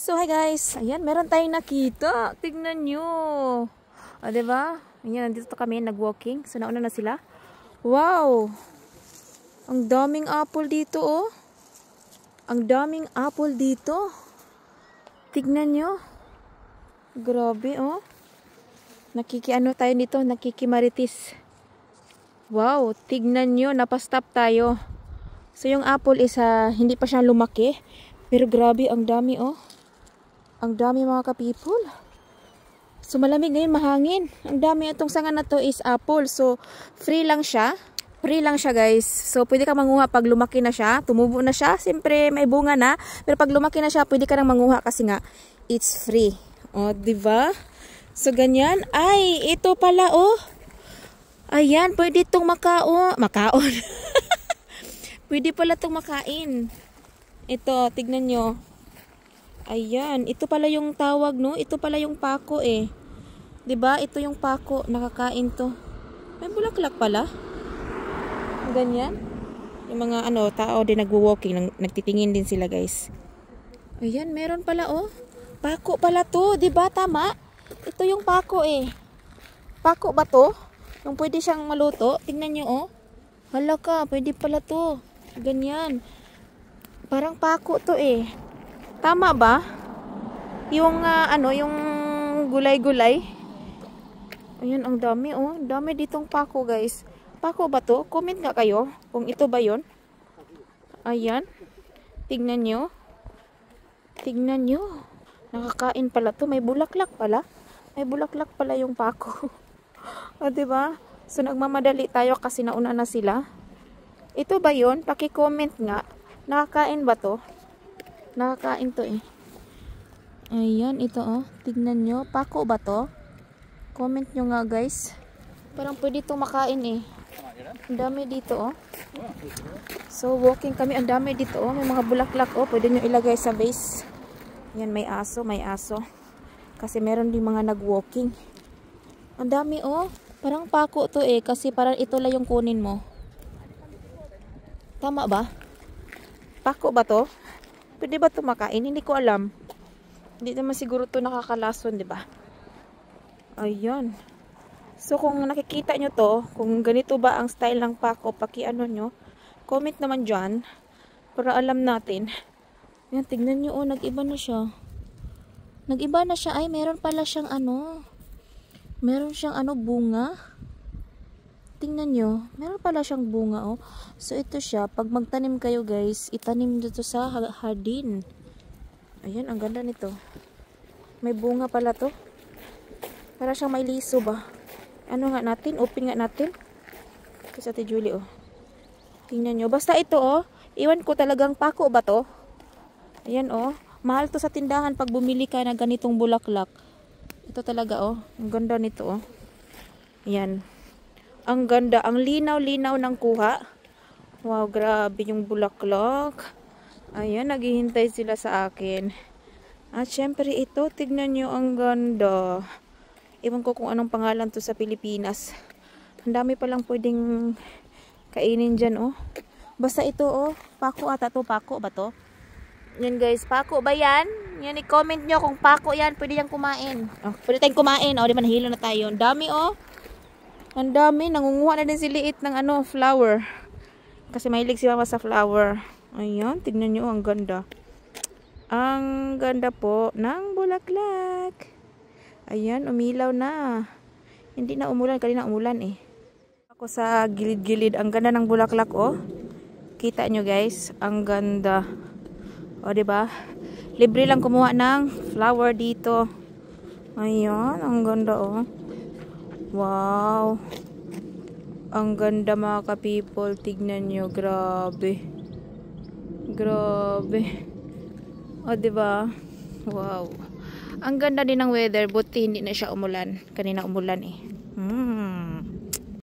So hi guys, ayan meron tayong nakita. Tignan nyo. O diba? Ayan, nandito kami nag-walking. So nauna na sila. Wow! Ang daming apple dito oh. Ang daming apple dito. Tignan nyo. Grabe oh. Nakikiano tayo dito, nakikimaritis. Wow, tignan nyo, napastop tayo. So yung apple is hindi pa siya lumaki. Pero grabe, ang dami oh. Ang dami mga ka-people. So malamig ngayon, mahangin. Ang dami itong sanga na to is apple. So free lang siya. Free lang siya guys. So pwede ka manguha pag lumaki na siya. Tumubo na siya. Siyempre may bunga na. Pero pag lumaki na siya, pwede ka nang manguha kasi nga it's free. O, diba? So ganyan. Ay, ito pala oh. Ayan, pwede itong makaon. Pwede pala itong makain. Ito, tignan nyo. Ayan, ito pala yung tawag, no? Ito pala yung pako eh. 'Di ba? Ito yung pako, nakakain 'to. May bulaklak pala. Ganyan. Yung mga tao din nagwo-walking, nagtitingin din sila, guys. Ayan, meron pala oh. Pako pala 'to, 'di ba? Tama. Ito yung pako eh. Pako ba 'to? Yung pwede siyang maluto. Tingnan niyo oh. Hala ka, pwede pala 'to. Ganyan. Parang pako 'to eh. Tama ba? Yung yung gulay-gulay. Ayan, ang dami oh. Dami ditong pako, guys. Pako ba to? Comment nga kayo kung ito ba 'yon. Ayan. Tignan nyo. Tignan nyo. Nakakain pala to. May bulaklak pala. May bulaklak pala yung pako. O, diba? So, nagmamadali tayo kasi nauna na sila. Ito ba 'yon? Paki-comment nga. Nakakain ba to? Nakakain to eh. Ayan, ito oh. Tignan nyo. Pako ba to? Comment nyo nga guys. Parang pwede itong makain eh. Ang dami dito oh. So walking kami. Ang dami dito oh. May mga bulaklak oh. Pwede nyo ilagay sa vase. Ayan, may aso. May aso. Kasi meron din mga nag-walking. Ang dami oh. Parang pako to eh. Kasi parang ito lang yung kunin mo. Tama ba? Pako ba to? Pwede ba ito makain? Hindi ko alam. Hindi naman siguro ito nakakalason, di ba? Ayan. So, kung nakikita nyo to, kung ganito ba ang style ng pako, paki-ano nyo, comment naman dyan, para alam natin. Ayan, tignan nyo, oh, nag-iba na siya. Nag-iba na siya. Ay, meron pala siyang meron siyang bunga. Tingnan nyo, meron pala siyang bunga oh. So ito siya, pag magtanim kayo guys, itanim dito sa hardin. Ayan, ang ganda nito. May bunga pala to. Para siyang may liso ba. Ano nga natin? Open nga natin. Kasi Ate Julie oh. Tingnan nyo, basta ito oh. Iwan ko talagang pako ba to? Ayan oh. Mahal to sa tindahan pag bumili ka na ganitong bulaklak. Ito talaga oh. Ang ganda nito oh. Ayan. Ang ganda, ang linaw-linaw ng kuha. Wow, grabe yung bulaklak. Ayan, naghihintay sila sa akin. At syempre ito, tignan nyo ang ganda. Ewan ko kung anong pangalan to sa Pilipinas. Ang dami palang pwedeng kainin dyan, oh. Basta ito, oh. Pako ata to, pako ba to? Yan guys, pako ba yan? Yan, i-comment nyo kung pako yan, pwede yan kumain. Oh, pwede tayong kumain, oh. Di ba nahilo na tayo? Ang dami, oh. Ang dami, nangunguha na din si Liit ng flower. Kasi mahilig si Mama sa flower. Ayan, tignan nyo, ang ganda. Ang ganda po ng bulaklak. Ayan, umilaw na. Hindi na umulan, kanina umulan eh. Ako sa gilid-gilid, ang ganda ng bulaklak oh. Kita nyo guys, ang ganda. O, diba? Libre lang kumuha ng flower dito. Ayan, ang ganda oh. Wow. Ang ganda mga ka-people. Tignan nyo. Grabe. Grabe. O, diba? Wow. Ang ganda din ng weather. Buti hindi na siya umulan. Kanina umulan eh.